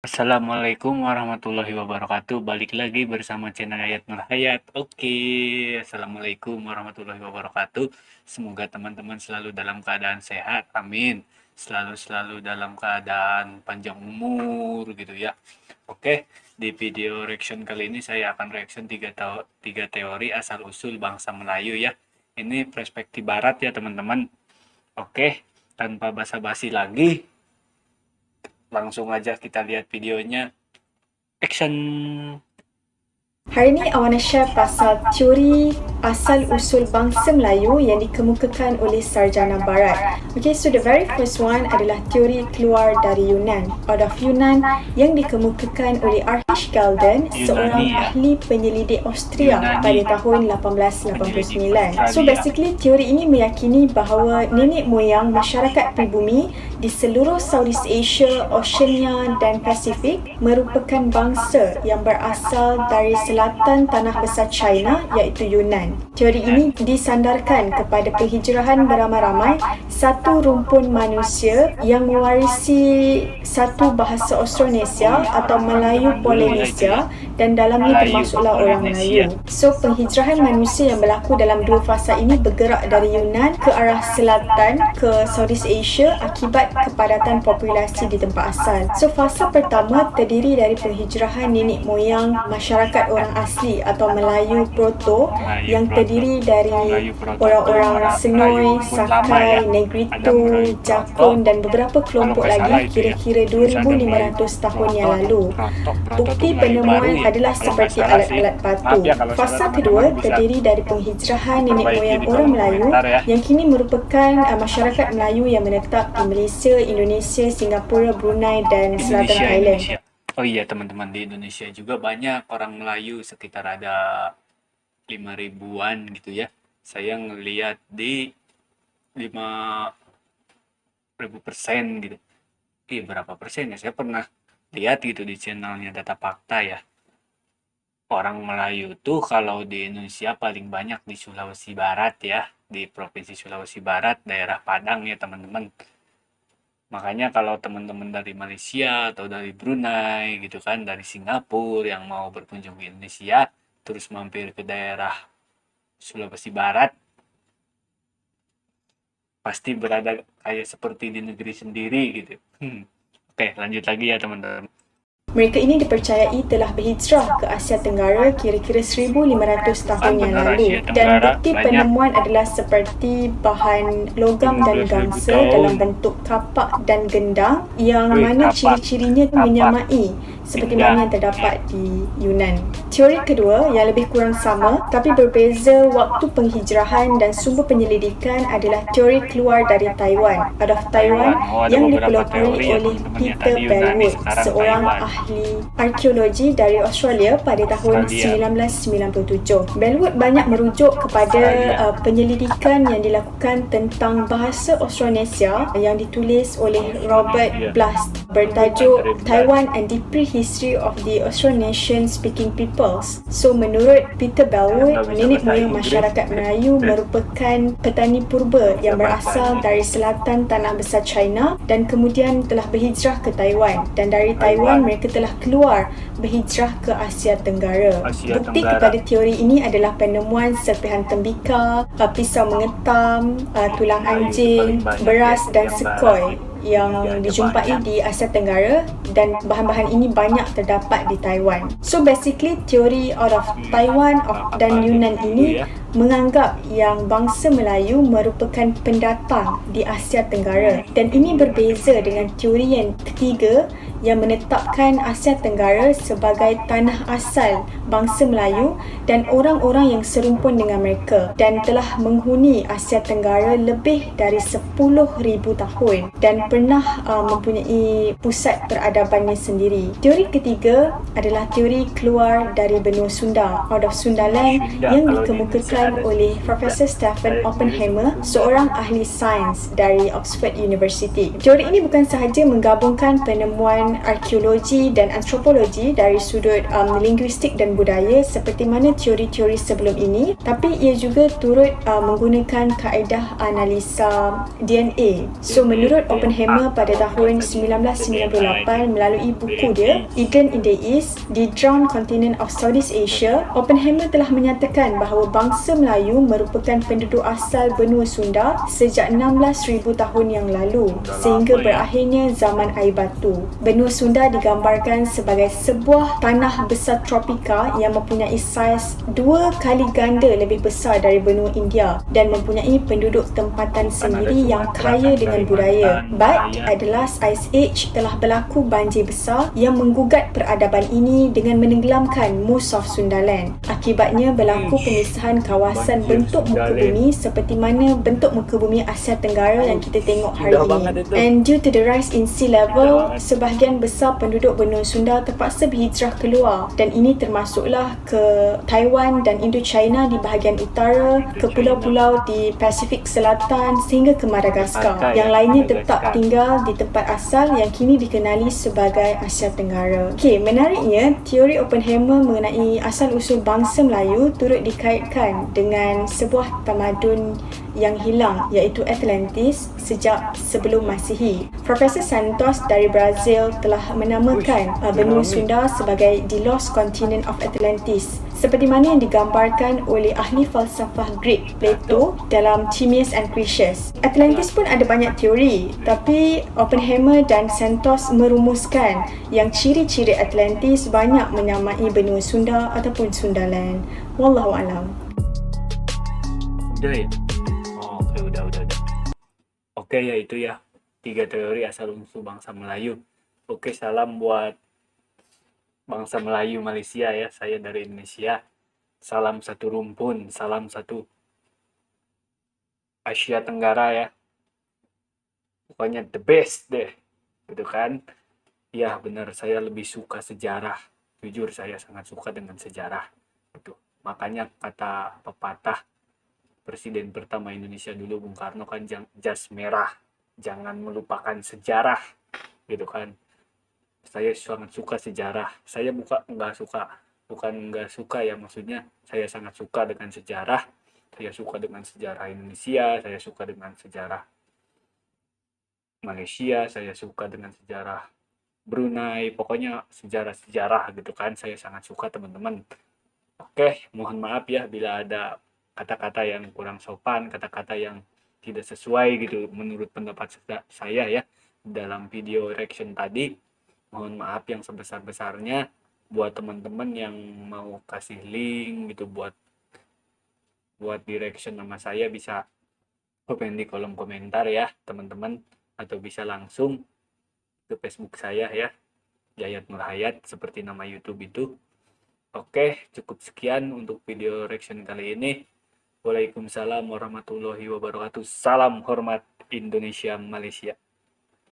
Assalamualaikum warahmatullahi wabarakatuh. Balik lagi bersama channel Hayat Nur Hayat. Oke, Assalamualaikum warahmatullahi wabarakatuh. Semoga teman-teman selalu dalam keadaan sehat. Amin. Selalu dalam keadaan panjang umur gitu ya. Oke, di video reaction kali ini saya akan reaction tiga teori asal-usul bangsa Melayu ya. Ini perspektif barat ya teman-teman. Oke, tanpa basa-basi lagi, langsung aja kita lihat videonya. Action. Hari ini I want to share pasal teori asal-usul bangsa Melayu yang dikemukakan oleh sarjana barat. Okay, so the very first one adalah teori keluar dari Yunan. Out of Yunan yang dikemukakan oleh R.H. Galden, seorang ahli penyelidik Austria pada tahun 1889. So basically teori ini meyakini bahawa nenek moyang masyarakat pribumi di seluruh Southeast Asia, Oceania dan Pasifik merupakan bangsa yang berasal dari selatan tanah besar China iaitu Yunan. Teori ini disandarkan kepada penghijrahan beramai-ramai satu rumpun manusia yang mewarisi satu bahasa Austronesia atau Melayu Polinesia dan dalamnya termasuklah orang Melayu. So penghijrahan manusia yang berlaku dalam dua fasa ini bergerak dari Yunan ke arah selatan ke Southeast Asia akibat kepadatan populasi di tempat asal. So fasa pertama terdiri dari penghijrahan nenek moyang masyarakat orang asli atau Melayu Proto yang terdiri dari orang-orang Senoi, Sakai, Negrito, Jakun dan beberapa kelompok lagi kira-kira 2,500 tahun yang lalu. Bukti penemuan adalah seperti alat-alat batu. Fasa kedua terdiri dari penghijrahan nenek moyang orang Melayu yang kini merupakan masyarakat Melayu yang menetap di Malaysia, Indonesia, Singapura, Brunei dan selatan Thailand. Oh iya teman-teman, di Indonesia juga banyak orang Melayu, sekitar ada 5.000-an gitu ya. Saya ngelihat di 5.000% gitu. Berapa persen ya? Saya pernah lihat gitu di channelnya Data Fakta ya. Orang Melayu tuh kalau di Indonesia paling banyak di Sulawesi Barat ya. Di Provinsi Sulawesi Barat, daerah Padang ya teman-teman. Makanya kalau teman-teman dari Malaysia atau dari Brunei gitu kan, dari Singapura yang mau berkunjung ke Indonesia, terus mampir ke daerah Sulawesi Barat, pasti berada kayak seperti di negeri sendiri gitu. Oke, lanjut lagi ya teman-teman. Mereka ini dipercayai telah berhijrah ke Asia Tenggara kira-kira 1,500 tahun yang lalu dan bukti penemuan adalah seperti bahan logam dan gangsa dalam bentuk kapak dan gendang yang mana ciri-cirinya menyamai seperti mana yang terdapat di Yunan. Teori kedua yang lebih kurang sama tapi berbeza waktu penghijrahan dan sumber penyelidikan adalah teori keluar dari Taiwan. Out of Taiwan yang dipelopori oleh Peter Bellwood, seorang ahli arkeologi dari Australia pada tahun 1997. Bellwood banyak merujuk kepada penyelidikan yang dilakukan tentang bahasa Austronesia yang ditulis oleh Robert Blust bertajuk Taiwan and the Prehistory of the Austronesian Speaking Peoples. So menurut Peter Bellwood, nenek moyang masyarakat Melayu merupakan petani purba yang berasal dari selatan tanah besar China dan kemudian telah berhijrah ke Taiwan, dan dari Taiwan mereka telah keluar berhijrah ke Asia Tenggara. Bukti kepada teori ini adalah penemuan serpihan tembikar, pisau mengetam, tulang anjing, beras dan sekoi yang dijumpai di Asia Tenggara, dan bahan-bahan ini banyak terdapat di Taiwan. So basically teori out of Taiwan dan Yunan ini menganggap yang bangsa Melayu merupakan pendatang di Asia Tenggara, dan ini berbeza dengan teori yang ketiga yang menetapkan Asia Tenggara sebagai tanah asal bangsa Melayu dan orang-orang yang serumpun dengan mereka dan telah menghuni Asia Tenggara lebih dari 10,000 tahun dan pernah mempunyai pusat peradabannya sendiri. Teori ketiga adalah teori keluar dari benua Sunda, out of Sundaland, yang dikemukakan oleh Profesor Stephen Oppenheimer, seorang ahli sains dari Oxford University. Teori ini bukan sahaja menggabungkan penemuan pemahaman arkeologi dan antropologi dari sudut linguistik dan budaya seperti mana teori-teori sebelum ini, tapi ia juga turut menggunakan kaedah analisa DNA. So menurut Oppenheimer pada tahun 1998 melalui buku dia Eden in the East, The Drowned Continent of Southeast Asia, Oppenheimer telah menyatakan bahawa bangsa Melayu merupakan penduduk asal benua Sunda sejak 16,000 tahun yang lalu sehingga berakhirnya zaman air batu. Benua Sunda digambarkan sebagai sebuah tanah besar tropika yang mempunyai saiz 2 kali ganda lebih besar dari benua India dan mempunyai penduduk tempatan sendiri yang kaya dengan budaya. But at the last ice age telah berlaku banjir besar yang menggugat peradaban ini dengan menenggelamkan most of Sundaland. Akibatnya berlaku pemisahan kawasan bentuk muka bumi seperti mana bentuk muka bumi Asia Tenggara yang kita tengok hari ini. And due to the rise in sea level, sebahagian besar penduduk benua Sunda terpaksa berhijrah keluar dan ini termasuklah ke Taiwan dan Indochina di bahagian utara, ke pulau-pulau di Pasifik Selatan sehingga ke Madagaskar. Yang lainnya tetap tinggal di tempat asal yang kini dikenali sebagai Asia Tenggara. Okey, menariknya teori Oppenheimer mengenai asal-usul bangsa Melayu turut dikaitkan dengan sebuah tamadun yang hilang iaitu Atlantis sejak sebelum Masihi. Profesor Santos dari Brazil telah menamakan benua Sunda sebagai The Lost Continent of Atlantis, seperti mana yang digambarkan oleh ahli falsafah Greek Plato dalam Timaeus and Critias. Atlantis pun ada banyak teori, tapi Oppenheimer dan Santos merumuskan yang ciri-ciri Atlantis banyak menyamai benua Sunda ataupun Sundaland. Wallahualam. Udah ya? Oh, oke, udah. Oke, ya itu ya. 3 teori asal-usul bangsa Melayu. Oke, salam buat bangsa Melayu Malaysia ya. Saya dari Indonesia. Salam satu rumpun, salam satu Asia Tenggara ya. Pokoknya the best deh. Gitu kan? Ya, benar, saya lebih suka sejarah. Jujur saya sangat suka dengan sejarah. Gitu. Makanya kata pepatah Presiden pertama Indonesia dulu Bung Karno kan jas merah, jangan melupakan sejarah, gitu kan. Saya sangat suka sejarah. Saya bukan nggak suka ya, maksudnya saya sangat suka dengan sejarah. Saya suka dengan sejarah Indonesia, saya suka dengan sejarah Malaysia, saya suka dengan sejarah Brunei, pokoknya sejarah-sejarah gitu kan. Saya sangat suka teman-teman. Oke, mohon maaf ya bila ada kata-kata yang kurang sopan, kata-kata yang tidak sesuai gitu menurut pendapat saya ya dalam video reaction tadi. Mohon maaf yang sebesar-besarnya. Buat teman-teman yang mau kasih link gitu buat direction nama saya, bisa komen di kolom komentar ya teman-teman, atau bisa langsung ke Facebook saya ya, Yayat Nur Hayat seperti nama YouTube itu. Oke, cukup sekian untuk video reaction kali ini. Waalaikumsalam warahmatullahi wabarakatuh. Salam hormat Indonesia Malaysia.